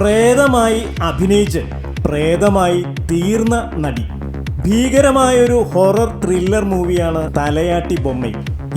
പ്രേതമായി അഭിനയിച്ച് പ്രേതമായി തീർന്ന നടി. ഭീകരമായൊരു ഹൊറർ ത്രില്ലർ മൂവിയാണ് തലയാട്ടി ബൊമ്മൈ.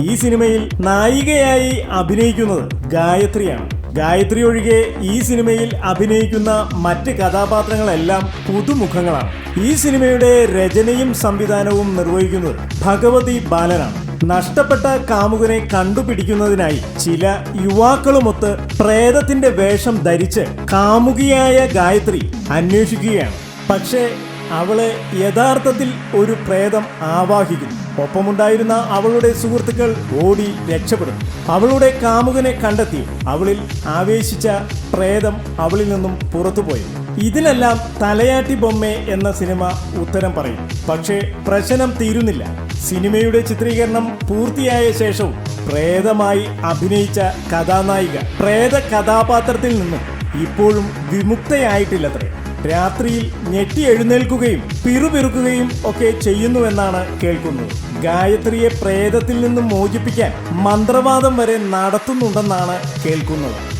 ഈ സിനിമയിൽ നായികയായി അഭിനയിക്കുന്നത് ഗായത്രിയാണ്. ഗായത്രി ഒഴികെ ഈ സിനിമയിൽ അഭിനയിക്കുന്ന മറ്റ് കഥാപാത്രങ്ങളെല്ലാം പുതുമുഖങ്ങളാണ്. ഈ സിനിമയുടെ രചനയും സംവിധാനവും നിർവഹിക്കുന്നത് ഭഗവതി ബാലനാണ്. നഷ്ടപ്പെട്ട കാമുകനെ കണ്ടുപിടിക്കുന്നതിനായി ചില യുവാക്കളുമൊത്ത് പ്രേതത്തിന്റെ വേഷം ധരിച്ച് കാമുകിയായ ഗായത്രി അന്വേഷിക്കുകയാണ്. പക്ഷേ അവളെ യഥാർത്ഥത്തിൽ ഒരു പ്രേതം ആവാഹിക്കുന്നു. ഒപ്പമുണ്ടായിരുന്ന അവളുടെ സുഹൃത്തുക്കൾ ഓടി രക്ഷപ്പെടുന്നു. അവളുടെ കാമുകനെ കണ്ടെത്തി അവളിൽ ആവേശിച്ച പ്രേതം അവളിൽ നിന്നും പുറത്തുപോയി. ഇതിനെല്ലാം തലയാട്ടി ബൊമ്മ എന്ന സിനിമ ഉത്തരം പറയും. പക്ഷേ പ്രശ്നം തീരുന്നില്ല. സിനിമയുടെ ചിത്രീകരണം പൂർത്തിയായ ശേഷവും പ്രേതമായി അഭിനയിച്ച കഥാനായിക പ്രേത കഥാപാത്രത്തിൽ നിന്നും ഇപ്പോഴും വിമുക്തയായിട്ടില്ലത്രേ. രാത്രിയിൽ ഞെട്ടി എഴുന്നേൽക്കുകയും പിറുപിറുക്കുകയും ഒക്കെ ചെയ്യുന്നുവെന്നാണ് കേൾക്കുന്നത്. ഗായത്രിയെ പ്രേതത്തിൽ നിന്നും മോചിപ്പിക്കാൻ മന്ത്രവാദം വരെ നടത്തുന്നുണ്ടെന്നാണ് കേൾക്കുന്നത്.